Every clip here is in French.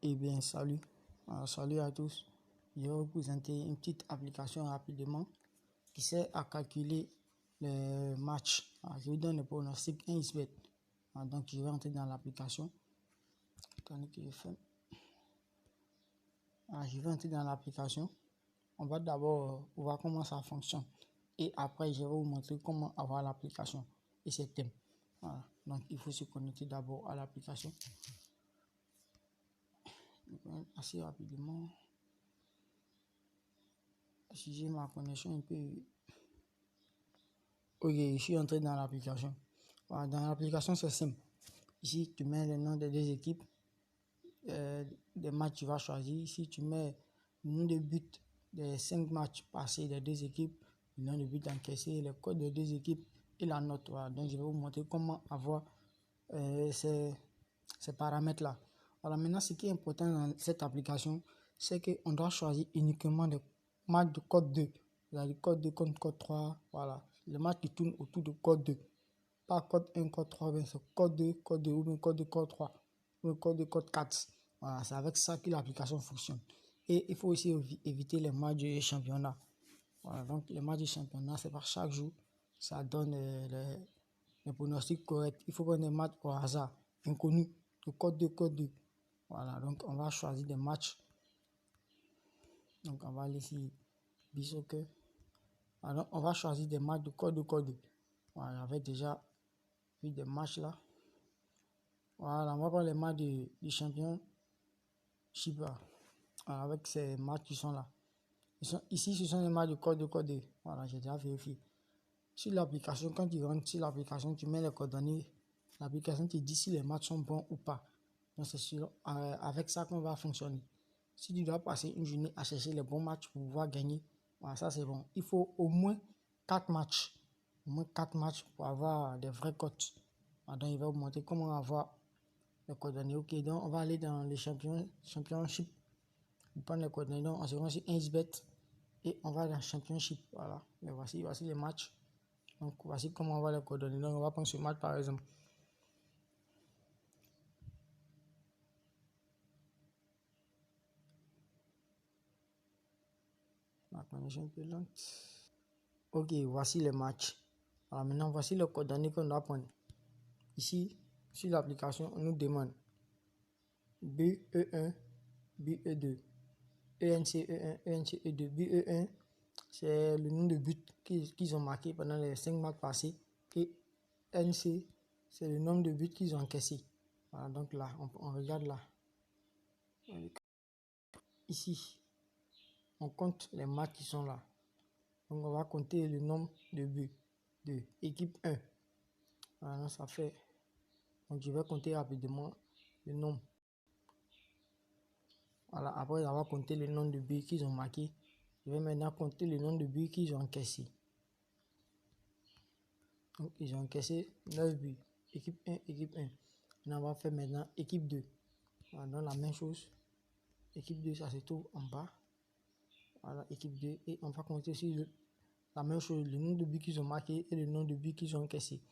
Eh bien, salut. Salut à tous. Je vais vous présenter une petite application rapidement qui sert à calculer les matchs. Je vous donne le pronostic 1xBet. Donc, je vais entrer dans l'application. Attendez que je fais. Je vais entrer dans l'application. On va d'abord voir comment ça fonctionne. Et après, je vais vous montrer comment avoir l'application et ses thèmes. Voilà. Donc, il faut se connecter d'abord à l'application. Assez rapidement. Si j'ai ma connexion un peu. Ok, je suis entré dans l'application. Voilà, dans l'application, c'est simple. Ici, tu mets le nom des deux équipes, des matchs tu vas choisir. Ici, tu mets le nom de but des 5 matchs passés des deux équipes, le nom de but encaissé, le code des deux équipes et la note. Voilà. Donc, je vais vous montrer comment avoir ces paramètres-là. Voilà, maintenant, ce qui est important dans cette application, c'est qu'on doit choisir uniquement des matchs de code 2. Le code 2 contre code 3, voilà. Le match qui tourne autour de code 2. Pas code 1, code 3, mais c'est code 2, ou bien code 2, code 3, ou code 2, code 4. Voilà, c'est avec ça que l'application fonctionne. Et il faut aussi éviter les matchs de championnat. Voilà, donc les matchs de championnat, c'est par chaque jour. Ça donne les pronostics corrects. Il faut qu'on ait des matchs au hasard, inconnus, de code 2, code 2. Voilà, donc on va choisir des matchs. Donc on va aller ici, Bisoccer. Alors on va choisir des matchs de code 2, code 2. Voilà, j'avais déjà vu des matchs là. Voilà, on va prendre les matchs du champion Shiba. Avec ces matchs qui sont là. Ici, ce sont les matchs de code 2, code 2. Voilà, j'ai déjà vérifié. Sur l'application, quand tu rentres sur l'application, tu mets les coordonnées. L'application te dit si les matchs sont bons ou pas. Donc c'est avec ça qu'on va fonctionner. Si tu dois passer une journée à chercher les bons matchs pour pouvoir gagner, voilà, ça c'est bon. Il faut au moins 4 matchs. Au moins 4 matchs pour avoir des vrais cotes. Donc il va vous montrer comment avoir les coordonnées. Ok, donc on va aller dans les championship. On prend les coordonnées. Donc on se rend sur 1xBet et on va dans championship. Voilà. Et voici les matchs. Donc voici comment on va les coordonnées. Donc on va prendre ce match par exemple. La connexion un peu lente. Ok, voici les matchs. Alors maintenant, voici les coordonnées qu'on doit prendre. Ici, sur l'application, on nous demande BE1, BE2, ENC1, ENC2, BE1, c'est le nombre de buts qu'ils ont marqué pendant les 5 matchs passés. Et NC, c'est le nombre de buts qu'ils ont encaissés. Voilà, donc là, on regarde là. Ici, on compte les matchs qui sont là. Donc, on va compter le nombre de buts de équipe 1. Voilà, ça fait. Donc, je vais compter rapidement le nombre. Voilà, après avoir compté le nombre de buts qu'ils ont marqué, je vais maintenant compter le nombre de buts qu'ils ont encaissé. Donc, ils ont encaissé 9 buts. Équipe 1, équipe 1. Maintenant, on va faire maintenant équipe 2. Voilà, donc la même chose. Équipe 2, ça se trouve en bas. Voilà, équipe 2. Et on va compter aussi la même chose, le nombre de buts qu'ils ont marqué et le nombre de buts qu'ils ont encaissé.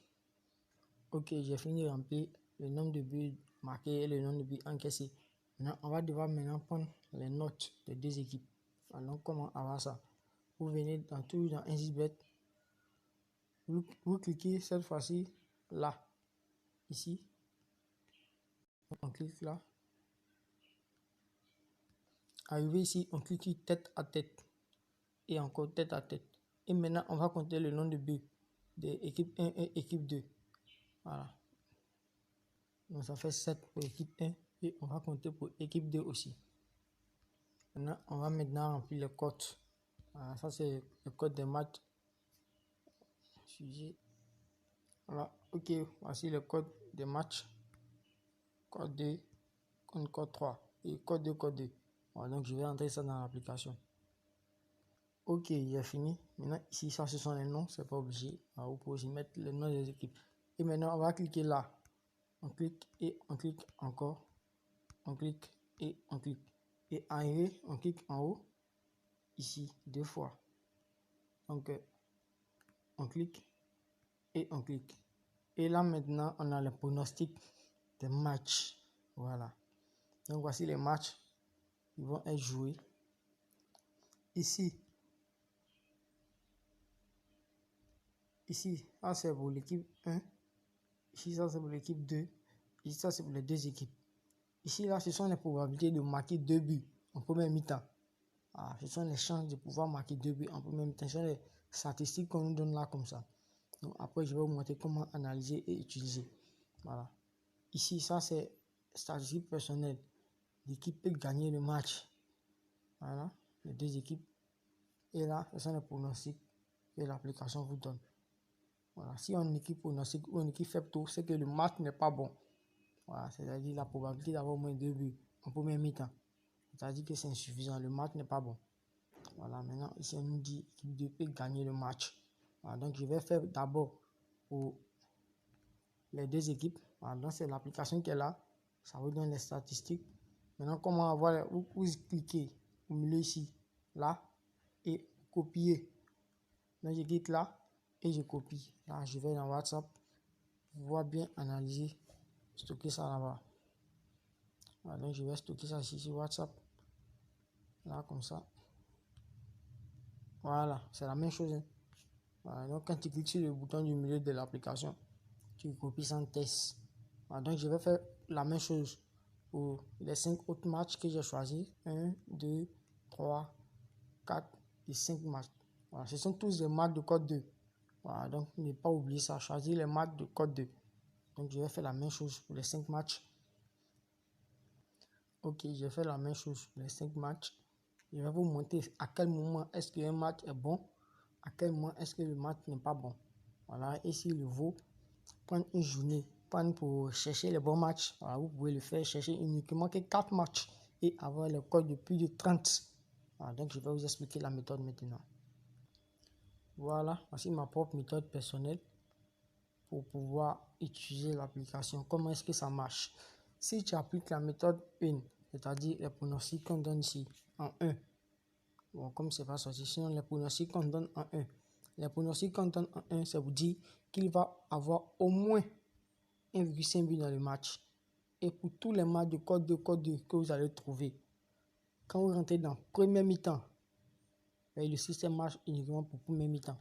Ok, j'ai fini de remplir le nombre de buts marqués et le nombre de buts encaissés. Maintenant, on va devoir maintenant prendre les notes des deux équipes. Alors, comment avoir ça? Vous venez dans 1xBet. Vous cliquez cette fois-ci là. Ici. On clique là. Arrivé ici, on clique sur tête à tête. Et encore tête à tête. Et maintenant, on va compter le nombre de buts de équipe 1 et équipe 2. Voilà. Donc, ça fait 7 pour équipe 1 et on va compter pour équipe 2 aussi. Maintenant, on va maintenant remplir le code. Voilà, ça, c'est le code des matchs. Sujet. Voilà. Ok, voici le code des matchs. Code 2, code 3 et code 2, code 2. Voilà, donc, je vais entrer ça dans l'application. Ok, j'ai fini. Maintenant, ici, ça, ce sont les noms. C'est pas obligé. Alors, vous pouvez aussi mettre les noms des équipes. Et maintenant, on va cliquer là. On clique et on clique encore. On clique et on clique. Et arrivé, on clique en haut. Ici, 2 fois. Donc, on clique et on clique. Et là, maintenant, on a le pronostic des matchs. Voilà. Donc, voici les matchs qui vont être joués. Ici, ça c'est pour l'équipe 1. Ici, ça c'est pour l'équipe 2. Ici, ça c'est pour les deux équipes. Ici, là, ce sont les probabilités de marquer 2 buts en première mi-temps. Ce sont les chances de pouvoir marquer 2 buts en première mi-temps. Ce sont les statistiques qu'on nous donne là comme ça. Donc, après, je vais vous montrer comment analyser et utiliser. Voilà. Ici, ça c'est statistique personnelle. L'équipe peut gagner le match. Voilà, les deux équipes. Et là, ce sont les pronostics que l'application vous donne. Voilà, si on équipe pronostic ou une équipe fait tôt, c'est que le match n'est pas bon. Voilà, c'est-à-dire la probabilité d'avoir au moins 2 buts en première mi-temps. C'est-à-dire que c'est insuffisant, le match n'est pas bon. Voilà, maintenant ici on nous dit l'équipe 2 peut gagner le match. Voilà, donc je vais faire d'abord pour les deux équipes. Voilà, donc c'est l'application qui est là. Ça vous donne les statistiques. Maintenant, comment avoir vous cliquez au milieu ici, là, et copier. Donc je clique là et je copie. Là, je vais dans WhatsApp pour pouvoir bien analyser, stocker ça là-bas. Voilà, donc je vais stocker ça ici sur WhatsApp. Là, comme ça. Voilà, c'est la même chose. Hein. Voilà, donc quand tu cliques sur le bouton du milieu de l'application, tu copies sans test. Voilà, donc je vais faire la même chose pour les 5 autres matchs que j'ai choisis. 1, 2, 3, 4 et 5 matchs. Voilà, ce sont tous des matchs de code 2. Voilà, donc ne pas oublier ça, choisir les matchs de code 2. Donc je vais faire la même chose pour les 5 matchs. Ok, je vais faire la même chose pour les 5 matchs. Je vais vous montrer à quel moment est-ce qu'un match est bon, à quel moment est-ce que le match n'est pas bon. Voilà, et s'il vaut prendre une journée, prendre pour chercher les bons matchs, voilà, vous pouvez le faire, chercher uniquement que 4 matchs et avoir le code de plus de 30. Voilà, donc je vais vous expliquer la méthode maintenant. Voilà, voici ma propre méthode personnelle pour pouvoir utiliser l'application. Comment est-ce que ça marche? Si tu appliques la méthode 1, c'est-à-dire les pronostics qu'on donne ici en 1, bon, comme c'est pas sorti, sinon les pronostics qu'on donne en 1. Les pronostics qu'on donne en 1, ça vous dit qu'il va avoir au moins 1,5 but dans le match. Et pour tous les matchs de code 2 que vous allez trouver, quand vous rentrez dans première mi-temps, le système marche uniquement pour première mi-temps.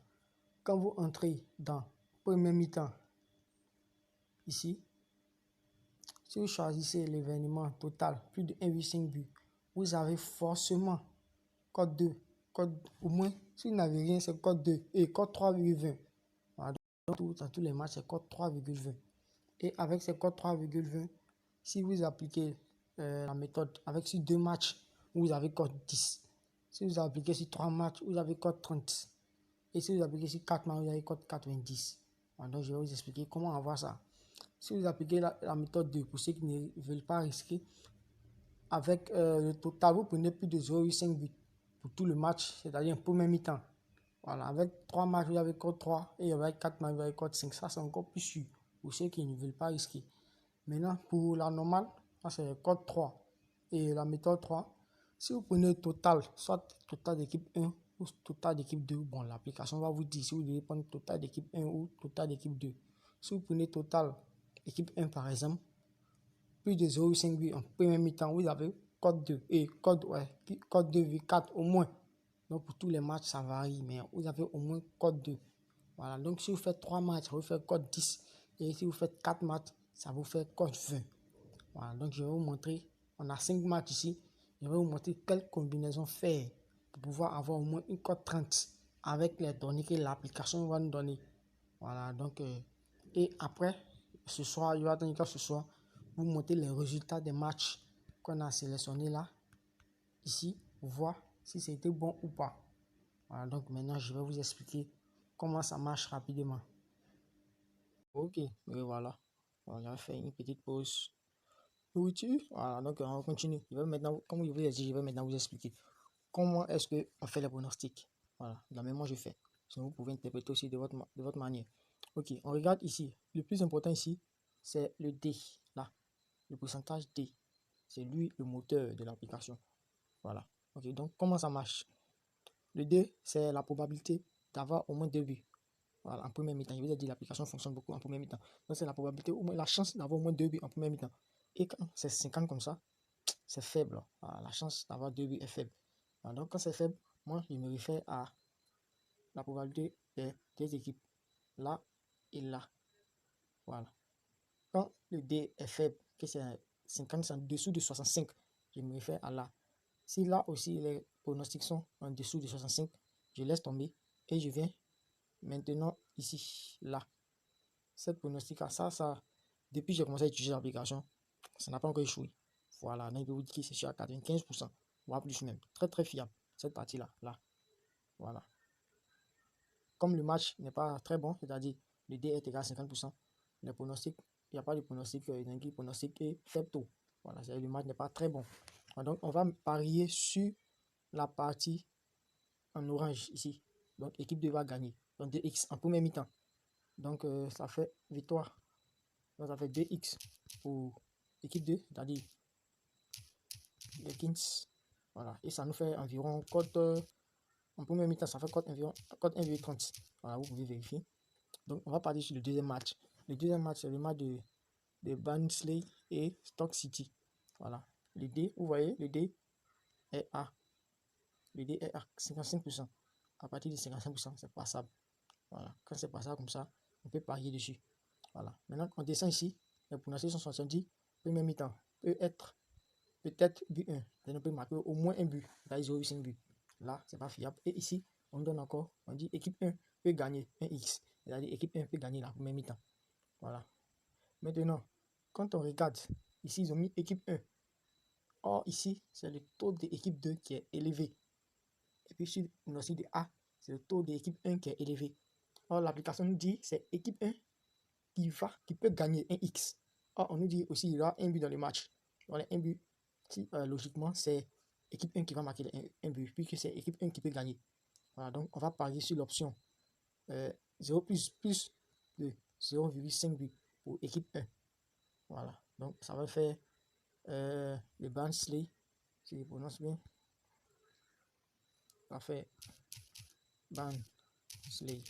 Quand vous entrez dans première mi-temps, ici, si vous choisissez l'événement total, plus de 1,5 but, vous avez forcément code 2, code au moins, si vous n'avez rien, c'est code 2 et code 3,20. Voilà, dans tous les matchs, c'est code 3,20. Et avec ces codes 3,20, si vous appliquez la méthode avec ces 2 matchs, vous avez code 10. Si vous appliquez sur 3 matchs, vous avez code 30. Et si vous appliquez sur 4 matchs, vous avez code 90. Alors, donc, je vais vous expliquer comment avoir ça. Si vous appliquez la méthode 2, pour ceux qui ne veulent pas risquer, avec le total, vous prenez plus de 0,5 buts pour tout le match, c'est-à-dire un premier mi-temps. Voilà, avec 3 matchs, vous avez code 3 et avec 4 matchs, vous avez code 5. Ça, c'est encore plus sûr pour ceux qui ne veulent pas risquer. Maintenant, pour la normale, ça c'est le code 3 et la méthode 3. Si vous prenez le total, soit total d'équipe 1 ou total d'équipe 2, bon, l'application va vous dire si vous devez prendre total d'équipe 1 ou total d'équipe 2. Si vous prenez total équipe 1 par exemple, plus de 0,5 but en premier mi-temps, vous avez code 2 et code 2,4 au moins. Donc pour tous les matchs, ça varie, mais vous avez au moins code 2. Voilà, donc si vous faites 3 matchs, ça vous fait code 10. Et si vous faites 4 matchs, ça vous fait code 20. Voilà, donc je vais vous montrer, on a 5 matchs ici. Je vais vous montrer quelle combinaison faire pour pouvoir avoir au moins une code 30 avec les données que l'application va nous donner. Voilà, donc, et après, ce soir, il va attendre que ce soir, vous montrer les résultats des matchs qu'on a sélectionnés là, ici, pour voir si c'était bon ou pas. Voilà, donc maintenant, je vais vous expliquer comment ça marche rapidement. Ok, et voilà. On va faire une petite pause. Nourriture. Voilà, donc on continue. Je vais maintenant, comme je vous l'ai dit, je vais maintenant vous expliquer comment est-ce qu'on fait les pronostics. Voilà, de la même manière je fais. Sinon, vous pouvez interpréter aussi de votre manière. Ok, on regarde ici. Le plus important ici, c'est le D. Là, le pourcentage D. C'est lui le moteur de l'application. Voilà. Ok, donc comment ça marche? Le D, c'est la probabilité d'avoir au moins 2 buts. Voilà, en premier mi-temps. Je vous ai dit, l'application fonctionne beaucoup en premier mi-temps. Donc, c'est la probabilité, au moins la chance d'avoir au moins 2 buts en premier mi-temps. Et quand c'est 50 comme ça, c'est faible. Voilà, la chance d'avoir 2 buts est faible. Voilà, donc quand c'est faible, moi je me réfère à la probabilité des équipes là et là. Voilà. Quand le D est faible, que c'est 50, c'est en dessous de 65, je me réfère à là. Si là aussi les pronostics sont en dessous de 65, je laisse tomber et je viens maintenant ici, là. Cette pronostic là, ça, depuis que j'ai commencé à utiliser l'application, ça n'a pas encore échoué. Voilà, donc je vous dis que c'est sur 95%, voire plus même. Très très fiable, cette partie-là, là. Voilà. Comme le match n'est pas très bon, c'est-à-dire le D est égal à 50%, les pronostics, il n'y a pas de pronostic, pronostic est faible tôt. Voilà, le match n'est pas très bon. Donc on va parier sur la partie en orange ici. Donc équipe 2 va gagner. Donc 2x en premier mi-temps. Donc ça fait victoire. Donc ça fait 2x pour équipe 2, c'est-à-dire les Kings. Voilà. Et ça nous fait environ cote en premier mi-temps, ça fait cote environ cote 1,30. Voilà, vous pouvez vérifier. Donc on va partir sur le deuxième match. Le deuxième match, c'est le match de Barnsley et Stoke City. Voilà. Le D, vous voyez, le D est à. Le D est à 55%. À partir de 55%, c'est passable. Voilà. Quand c'est passable comme ça, on peut parier dessus. Voilà. Maintenant, on descend ici. Les pronostics sont 70. Premier mi-temps peut être peut-être but 1. On peut marquer au moins un but. Là, 0,5 but. Là, c'est pas fiable. Et ici, on donne encore. On dit équipe 1 peut gagner un X. C'est-à-dire équipe 1 peut gagner la première mi-temps. Voilà. Maintenant, quand on regarde, ici, ils ont mis équipe 1. Or, ici, c'est le taux de l'équipe 2 qui est élevé. Et puis, sur le pronostic de A, c'est le taux de l'équipe 1 qui est élevé. Or, l'application nous dit c'est équipe 1 qui peut gagner un X. Or, on nous dit aussi il y aura un but dans le match. Voilà, un but. Si, logiquement, c'est équipe 1 qui va marquer un but, puisque c'est équipe 1 qui peut gagner. Voilà, donc on va parier sur l'option 0 plus de 0,5 but pour équipe 1. Voilà, donc ça va faire le Barnsley, si je prononce bien. Ça fait Barnsley.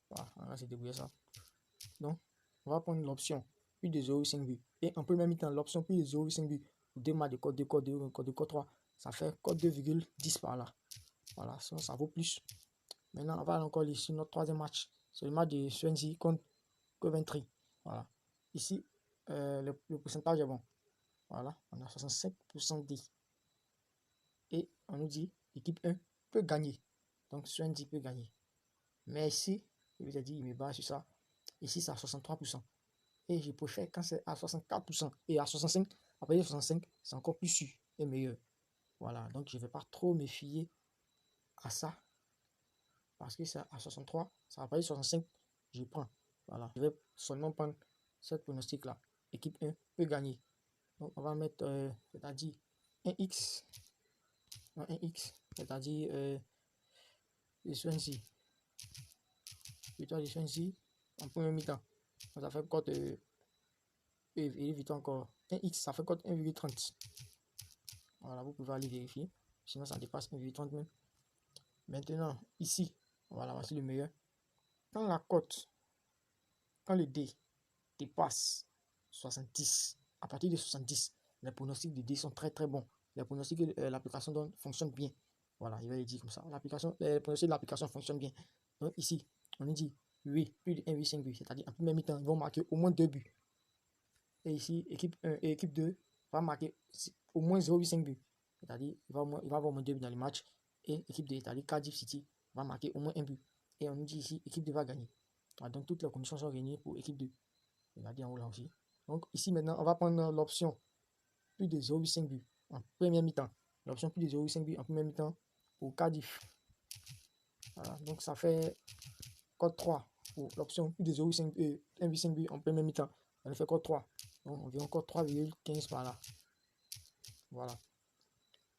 Voilà, on va se débrouiller ça. Donc, on va prendre l'option plus de 0,5 but. Et en premier mi-temps, l'option plus de 0,5 but pour 2 matchs de code 2, code 2, code 2, code 3, ça fait code 2,10 par là. Voilà, sinon ça vaut plus. Maintenant, on va encore aller sur notre troisième match. C'est le match de Swansea contre Coventry. Voilà. Ici, le pourcentage est bon. Voilà, on a 65% D. Et on nous dit l'équipe 1 peut gagner. Donc Swansea peut gagner. Mais ici, je vous ai dit, il me bat sur ça. Ici, c'est à 63%. Et je préfère quand c'est à 64% et à 65%. Après 65%, c'est encore plus sûr et meilleur. Voilà, donc je ne vais pas trop me fier à ça. Parce que c'est à 63%, ça va pas 65%, je prends. Voilà, je vais seulement prendre cette pronostic-là. Équipe 1 peut gagner. Donc on va mettre, c'est-à-dire 1x. 1x, c'est-à-dire les Swansea. Victoire de Swansea en premier mi-temps. Ça fait cote et victoire encore. 1x, ça fait cote 1,30. Voilà, vous pouvez aller vérifier. Sinon, ça dépasse 1,30 même. Maintenant, ici, voilà, voici le meilleur. Quand la cote, quand le D dépasse 70, à partir de 70, les pronostics de D sont très très bons. Les pronostics que l'application donne fonctionnent bien. Voilà, je vais le dire comme ça. Les pronostics de l'application fonctionnent bien. Donc ici, on nous dit oui, plus de 1,5 buts. C'est-à-dire en premier mi-temps, ils vont marquer au moins 2 buts. Et ici, équipe 1 et équipe 2 va marquer au moins 0,5 buts. C'est-à-dire il va avoir au moins 2 buts dans le match. Et équipe 2, c'est-à-dire Cardiff City, va marquer au moins un but. Et on nous dit ici, équipe 2 va gagner. Donc toutes les conditions sont réunies pour équipe 2. On va dire en haut là aussi. Donc ici maintenant, on va prendre l'option plus de 0,5 buts en première mi-temps. L'option plus de 0,5 buts en première mi-temps pour Cardiff. Voilà, donc ça fait code 3 pour l'option plus de 0,5 buts en première mi-temps. On fait code 3. Donc on vient encore 3,15 par là. Voilà.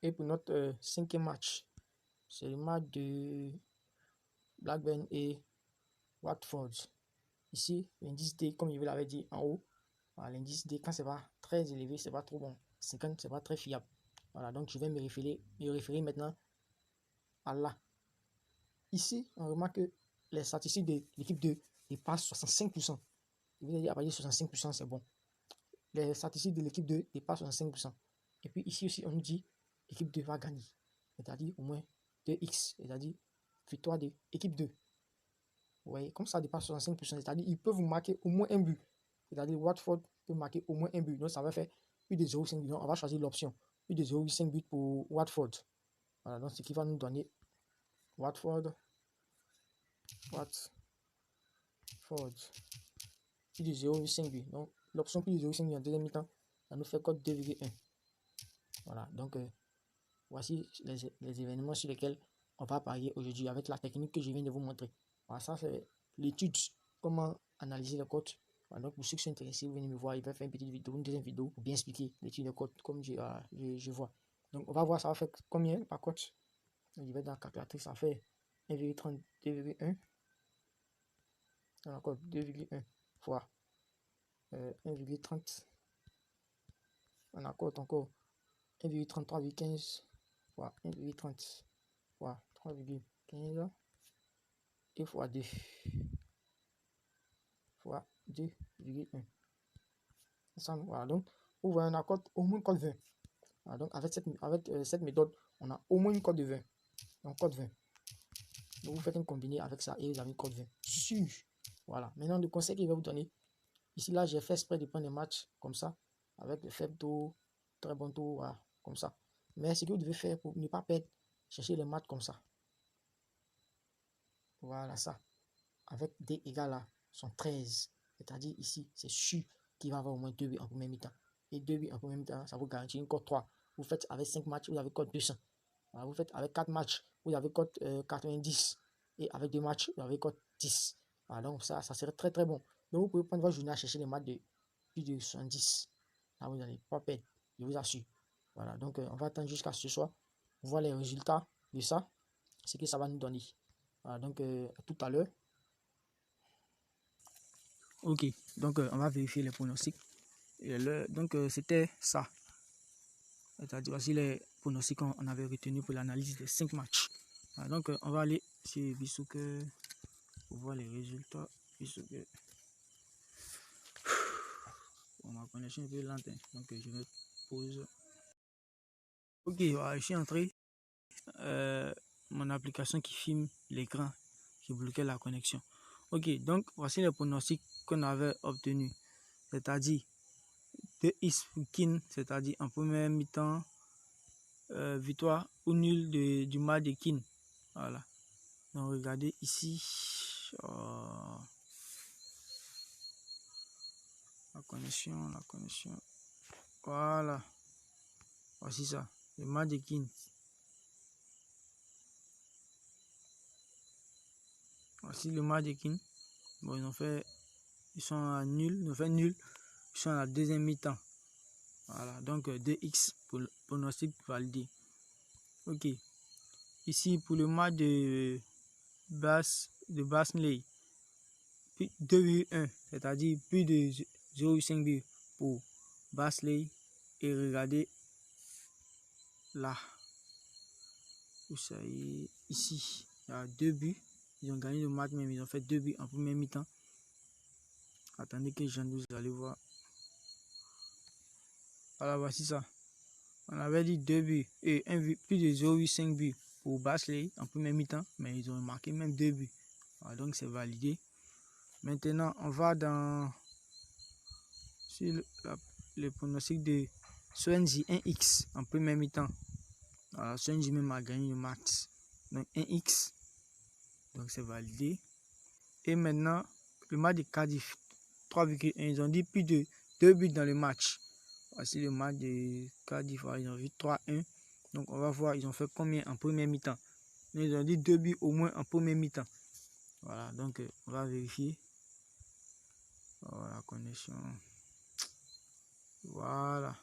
Et pour notre cinquième match, c'est le match de Blackburn et Watford. Ici, l'indice D, comme je vous l'avais dit en haut, voilà, l'indice D, quand c'est pas très élevé, c'est pas trop bon. 50, c'est pas très fiable. Voilà, donc je vais me référer maintenant à là. Ici, on remarque que les statistiques de l'équipe 2 dépassent 65%. Je vous ai dit, à partir de 65%, c'est bon. Les statistiques de l'équipe 2 dépassent 65%. Et puis ici aussi, on nous dit équipe 2 va gagner. C'est-à-dire au moins 2x, c'est-à-dire victoire de équipe 2. Vous voyez, comme ça dépasse 65%, c'est-à-dire ils peuvent vous marquer au moins un but. C'est-à-dire Watford peut marquer au moins un but. Donc ça va faire plus de 0,5 but. Donc on va choisir l'option. Plus de 0,5 but pour Watford. Voilà, donc ce qui va nous donner Watford. Plus de 0,5 but. Donc l'option plus de 0,5 but en deuxième mi-temps, ça nous fait code 2,1. Voilà, donc voici les événements sur lesquels on va parier aujourd'hui avec la technique que je viens de vous montrer. Voilà, ça c'est l'étude, comment analyser les cotes. Voilà, donc pour ceux qui sont intéressés, vous venez me voir, il va faire une petite vidéo, une deuxième vidéo pour bien expliquer l'étude des cotes comme je vois. Donc on va voir ça va faire combien par cote. Je vais dans la calculatrice, ça fait 1,30, 2,1. Encore 2,1 fois 1,30. On a encore 1,33,15 fois 1,30 fois 3,15 et fois 2 fois 2,1. Voilà, donc vous voyez, on a au moins code 20. Voilà, donc avec cette méthode, on a au moins une code de 20. Donc code 20. Donc vous faites un combiné avec ça et vous avez une code 20. Sûr. Voilà. Maintenant, le conseil qu'il va vous donner. Ici, là, j'ai fait exprès de prendre des matchs comme ça, avec le faible taux, très bon taux, voilà, comme ça. Mais ce que vous devez faire pour ne pas perdre, chercher les matchs comme ça. Voilà ça. Avec D égale à 13. C'est-à-dire ici, c'est sûr qu'il va avoir au moins 2 buts en première mi-temps. Et 2 buts en première mi-temps, ça vous garantit une cote 3. Vous faites avec 5 matchs, vous avez cote 200. Voilà, vous faites avec 4 matchs, vous avez cote 90. Et avec 2 matchs, vous avez cote 10. Voilà, donc ça serait très très bon. Donc vous pouvez prendre votre journée à chercher les matchs de plus de 70. Là, vous n'allez pas perdre, je vous assure. Voilà, donc on va attendre jusqu'à ce soir. On voit les résultats de ça, ce que ça va nous donner. Voilà, donc à tout à l'heure. Ok, donc on va vérifier les pronostics. Donc c'était ça. C'est-à-dire voici les pronostics qu'on avait retenus pour l'analyse des 5 matchs. Voilà, donc on va aller sur Bissouk pour voir les résultats. Bissouk. Bon, ma connexion est un peu lente, hein, donc je vais pause. Ok, voilà, je suis entré. Mon application qui filme l'écran qui bloquait la connexion. Ok, donc voici les pronostics qu'on avait obtenus. C'est-à-dire de Isfukin, c'est-à-dire en première mi-temps, victoire ou nul du match de Kin. Voilà. Donc regardez ici. La connexion. Voilà. Voici ça. Le match de Kin. Voici le match de Kin. Bon, ils sont à nul. Ils ont fait nul. Ils sont à la deuxième mi-temps. Voilà. Donc 2x pour le pronostic validé. Ok. Ici pour le match de Barnsley. 2,1, c'est-à-dire plus de 0,5 buts pour Barnsley. Et regardez là, où ça y est, ici, il y a 2 buts. Ils ont gagné le match, même ils ont fait 2 buts en première mi-temps. Attendez que vous allez voir. Voilà, voici ça. On avait dit 2 buts et plus de 0,5 buts pour Barnsley en première mi-temps, mais ils ont marqué même 2 buts. Voilà, donc c'est validé. Maintenant, on va sur le pronostic de Swansea 1x en première mi-temps. Voilà, Swansea même a gagné le match. Donc 1x. Donc c'est validé. Et maintenant, le match de Cardiff 3,1. Ils ont dit plus de 2 buts dans le match. Voici le match de Cardiff. Voilà, ils ont vu 3-1. Donc on va voir, ils ont fait combien en première mi-temps. Ils ont dit 2 buts au moins en première mi-temps. Voilà, donc on va vérifier. Voilà, connexion. Voilà.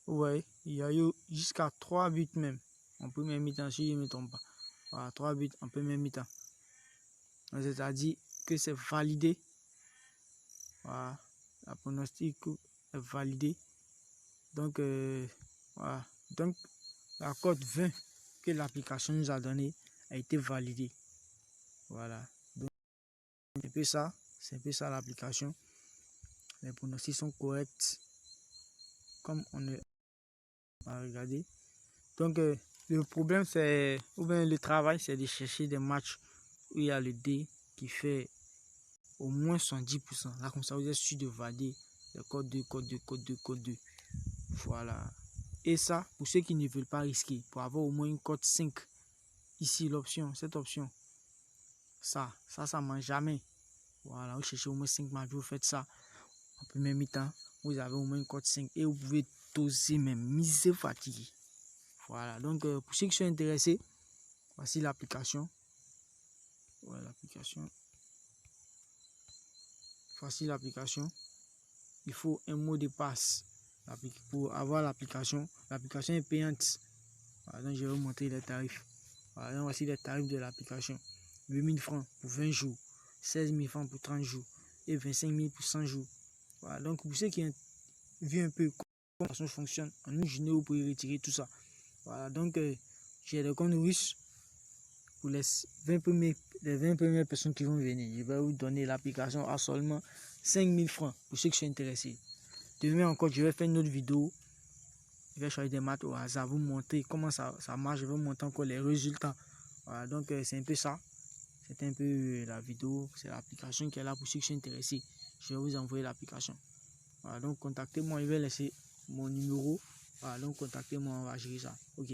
Vous voyez, il y a eu jusqu'à 3 buts même en première mi-temps, si je ne me trompe pas. Voilà, 3 buts en première mi-temps. C'est-à-dire que c'est validé. Voilà, la pronostic est validé. Donc, voilà. Donc, la cote 20 que l'application nous a donné a été validée. Voilà. Donc, c'est un peu ça l'application. Les pronostics sont corrects. Comme on est Regardez. Donc, le problème, c'est, ou bien le travail, c'est de chercher des matchs où il y a le dé qui fait au moins 110%. Là, comme ça, vous êtes sûr de valider le code 2, code 2, code 2, code 2. Voilà. Et ça, pour ceux qui ne veulent pas risquer, pour avoir au moins une cote 5, ici, l'option, cette option, ça ne mange jamais. Voilà, vous cherchez au moins 5 matchs, vous faites ça en première mi-temps, vous avez au moins une cote 5 et vous pouvez doser même, miser fatigué. Voilà, donc pour ceux qui sont intéressés, voici l'application. Voilà l'application. Voici l'application. Il faut un mot de passe pour avoir l'application. L'application est payante. Voilà, donc je vais vous montrer les tarifs. Voilà, donc voici les tarifs de l'application. 8 000 francs pour 20 jours, 16 000 francs pour 30 jours et 25 000 pour 100 jours. Voilà, donc pour ceux qui ont vu un peu comment ça fonctionne, en une journée, vous pouvez retirer tout ça. Voilà, donc j'ai des comptes russes pour les 20 premières personnes qui vont venir. Je vais vous donner l'application à seulement 5 000 francs pour ceux qui sont intéressés. Demain encore, je vais faire une autre vidéo. Je vais choisir des maths au hasard, vous montrer comment ça marche. Je vais vous montrer encore les résultats. Voilà, donc c'est un peu ça. C'est un peu la vidéo. C'est l'application qui est là pour ceux qui sont intéressés. Je vais vous envoyer l'application. Voilà, donc contactez-moi. Je vais laisser mon numéro. Voilà, donc contactez-moi, on va gérer ça. Ok.